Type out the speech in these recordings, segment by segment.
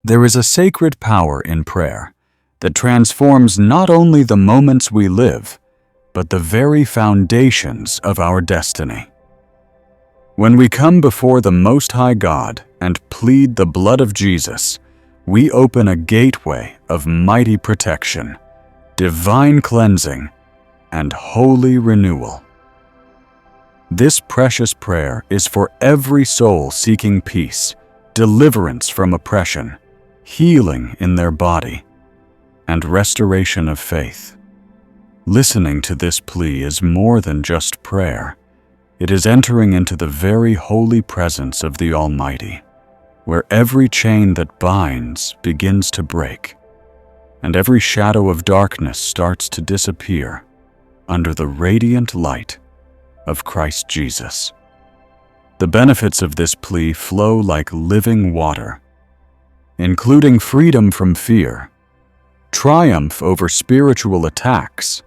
There is a sacred power in prayer that transforms not only the moments we live, but the very foundations of our destiny. When we come before the Most High God and plead the blood of Jesus, we open a gateway of mighty protection, divine cleansing, and holy renewal. This precious prayer is for every soul seeking peace, deliverance from oppression, healing in their body, and restoration of faith. Listening to this plea is more than just prayer. It is entering into the very holy presence of the Almighty, where every chain that binds begins to break, and every shadow of darkness starts to disappear under the radiant light of Christ Jesus. The benefits of this plea flow like living water, including freedom from fear, triumph over spiritual attacks,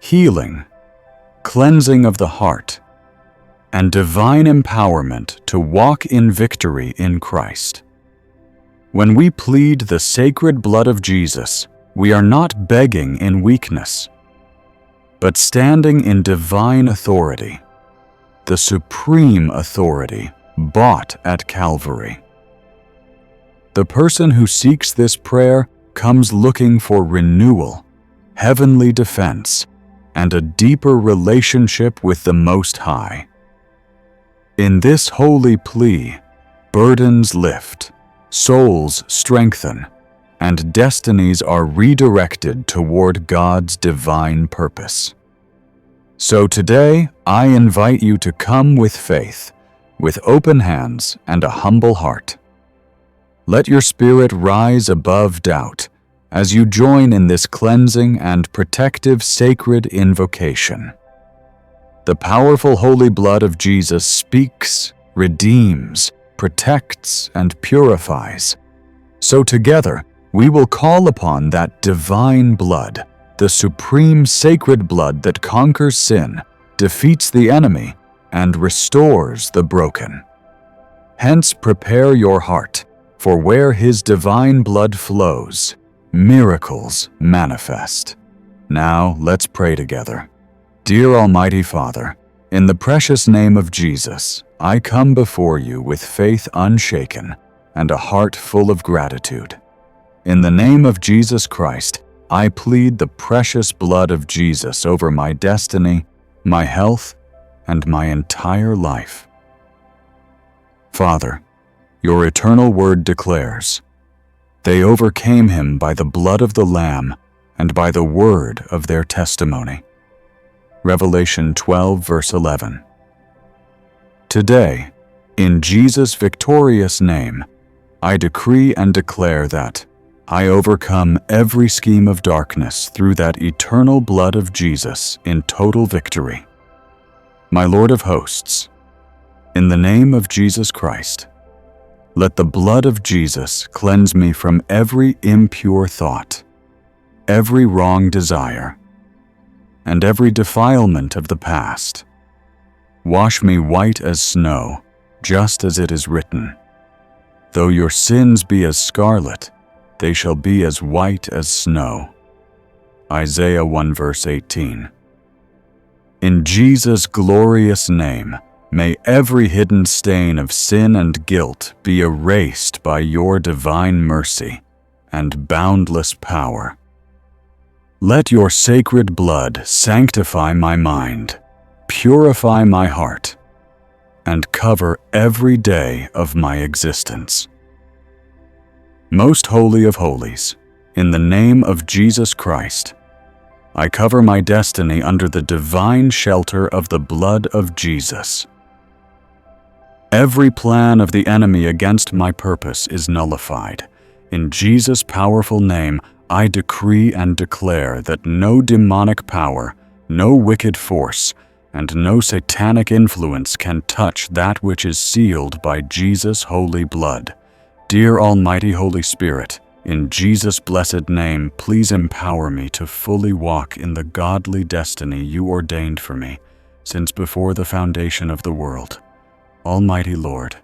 healing, cleansing of the heart, and divine empowerment to walk in victory in Christ. When we plead the sacred blood of Jesus, we are not begging in weakness, but standing in divine authority, the supreme authority bought at Calvary. The person who seeks this prayer comes looking for renewal, heavenly defense, and a deeper relationship with the Most High. In this holy plea, burdens lift, souls strengthen, and destinies are redirected toward God's divine purpose. So today, I invite you to come with faith, with open hands and a humble heart. Let your spirit rise above doubt as you join in this cleansing and protective sacred invocation. The powerful holy blood of Jesus speaks, redeems, protects, and purifies. So together, we will call upon that divine blood, the supreme sacred blood that conquers sin, defeats the enemy, and restores the broken. Hence prepare your heart, for where His divine blood flows, miracles manifest. Now let's pray together. Dear Almighty Father, in the precious name of Jesus, I come before you with faith unshaken and a heart full of gratitude. In the name of Jesus Christ, I plead the precious blood of Jesus over my destiny, my health, and my entire life. Father, your eternal word declares, "They overcame him by the blood of the Lamb and by the word of their testimony." Revelation 12, verse 11. Today, in Jesus' victorious name, I decree and declare that I overcome every scheme of darkness through that eternal blood of Jesus in total victory. My Lord of hosts, in the name of Jesus Christ, let the blood of Jesus cleanse me from every impure thought, every wrong desire, and every defilement of the past. Wash me white as snow, just as it is written, "Though your sins be as scarlet, they shall be as white as snow." Isaiah 1 verse 18. In Jesus' glorious name, may every hidden stain of sin and guilt be erased by your divine mercy and boundless power. Let your sacred blood sanctify my mind, purify my heart, and cover every day of my existence. Most Holy of Holies, in the name of Jesus Christ, I cover my destiny under the divine shelter of the blood of Jesus. Every plan of the enemy against my purpose is nullified. In Jesus' powerful name, I decree and declare that no demonic power, no wicked force, and no satanic influence can touch that which is sealed by Jesus' holy blood. Dear Almighty Holy Spirit, in Jesus' blessed name, please empower me to fully walk in the godly destiny you ordained for me since before the foundation of the world. Almighty Lord,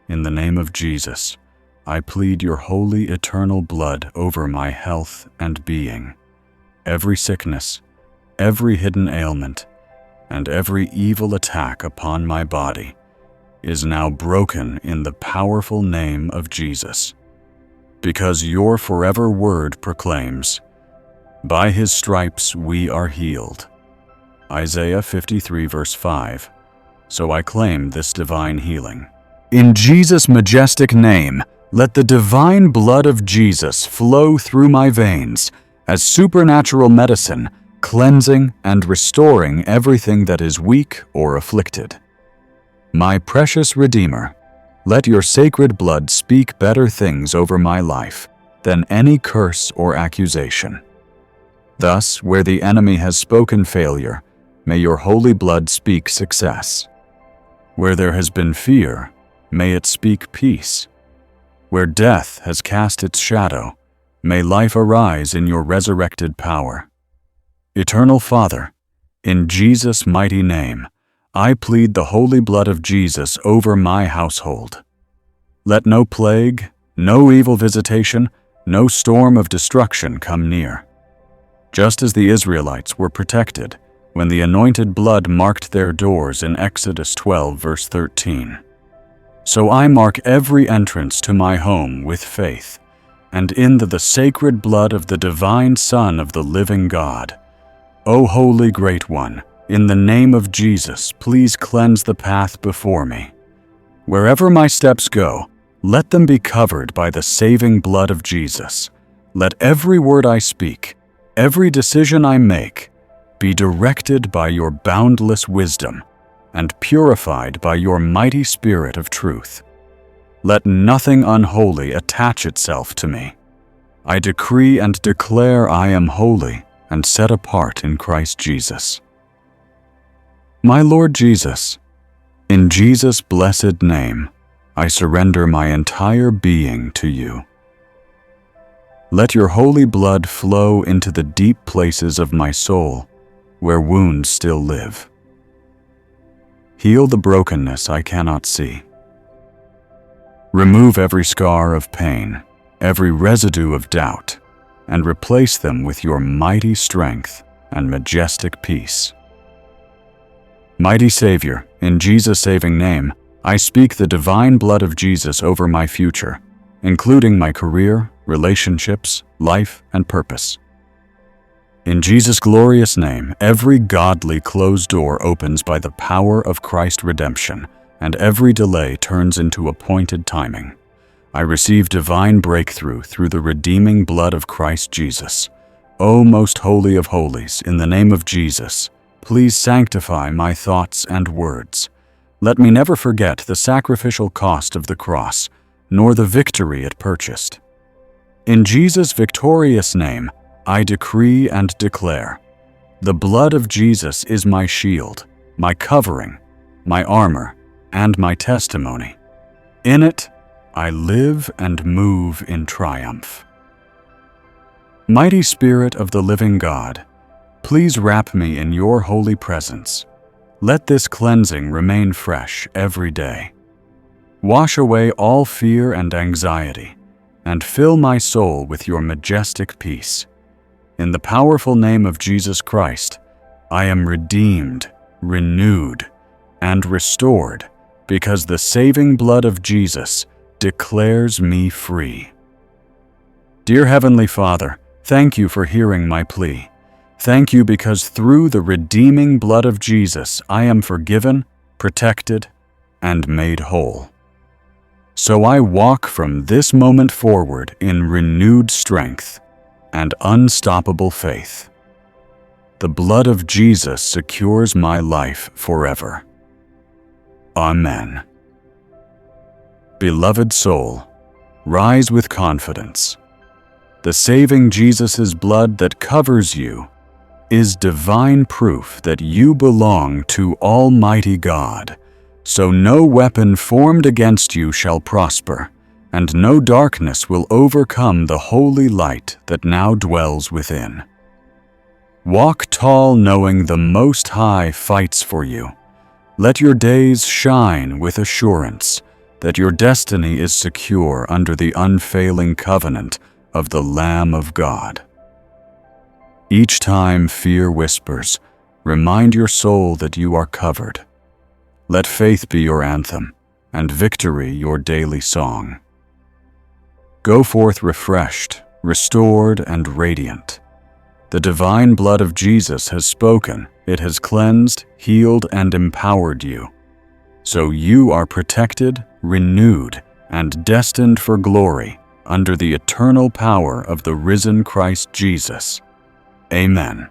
in the name of Jesus, I plead your holy eternal blood over my health and being. Every sickness, every hidden ailment, and every evil attack upon my body is now broken in the powerful name of Jesus. Because your forever word proclaims, by his stripes we are healed. Isaiah 53 verse 5. So I claim this divine healing. In Jesus' majestic name, let the divine blood of Jesus flow through my veins as supernatural medicine, cleansing and restoring everything that is weak or afflicted. My precious Redeemer, let your sacred blood speak better things over my life than any curse or accusation. Thus, where the enemy has spoken failure, may your holy blood speak success. Where there has been fear, may it speak peace. Where death has cast its shadow, may life arise in your resurrected power. Eternal Father, in Jesus' mighty name, I plead the holy blood of Jesus over my household. Let no plague, no evil visitation, no storm of destruction come near. Just as the Israelites were protected when the anointed blood marked their doors in Exodus 12 verse 13. So I mark every entrance to my home with faith, and in the sacred blood of the divine Son of the living God. O Holy Great One, in the name of Jesus, please cleanse the path before me. Wherever my steps go, let them be covered by the saving blood of Jesus. Let every word I speak, every decision I make, be directed by your boundless wisdom and purified by your mighty Spirit of truth. Let nothing unholy attach itself to me. I decree and declare I am holy and set apart in Christ Jesus. My Lord Jesus, in Jesus' blessed name, I surrender my entire being to you. Let your holy blood flow into the deep places of my soul, where wounds still live. Heal the brokenness I cannot see. Remove every scar of pain, every residue of doubt, and replace them with your mighty strength and majestic peace. Mighty Savior, in Jesus' saving name, I speak the divine blood of Jesus over my future, including my career, relationships, life, and purpose. In Jesus' glorious name, every godly closed door opens by the power of Christ's redemption, and every delay turns into appointed timing. I receive divine breakthrough through the redeeming blood of Christ Jesus. O most holy of holies, in the name of Jesus, please sanctify my thoughts and words. Let me never forget the sacrificial cost of the cross, nor the victory it purchased. In Jesus' victorious name, I decree and declare, the blood of Jesus is my shield, my covering, my armor, and my testimony. In it, I live and move in triumph. Mighty Spirit of the living God, please wrap me in your holy presence. Let this cleansing remain fresh every day. Wash away all fear and anxiety, and fill my soul with your majestic peace. In the powerful name of Jesus Christ, I am redeemed, renewed, and restored, because the saving blood of Jesus declares me free. Dear Heavenly Father, thank you for hearing my plea. Thank you because through the redeeming blood of Jesus, I am forgiven, protected, and made whole. So I walk from this moment forward in renewed strength and unstoppable faith. The blood of Jesus secures my life forever. Amen. Beloved soul, rise with confidence. The saving Jesus' blood that covers you is divine proof that you belong to Almighty God. So no weapon formed against you shall prosper, and no darkness will overcome the holy light that now dwells within. Walk tall, knowing the Most High fights for you. Let your days shine with assurance, that your destiny is secure under the unfailing covenant of the Lamb of God. Each time fear whispers, remind your soul that you are covered. Let faith be your anthem, and victory your daily song. Go forth refreshed, restored, and radiant. The divine blood of Jesus has spoken. It has cleansed, healed, and empowered you. So you are protected, renewed, and destined for glory under the eternal power of the risen Christ Jesus. Amen.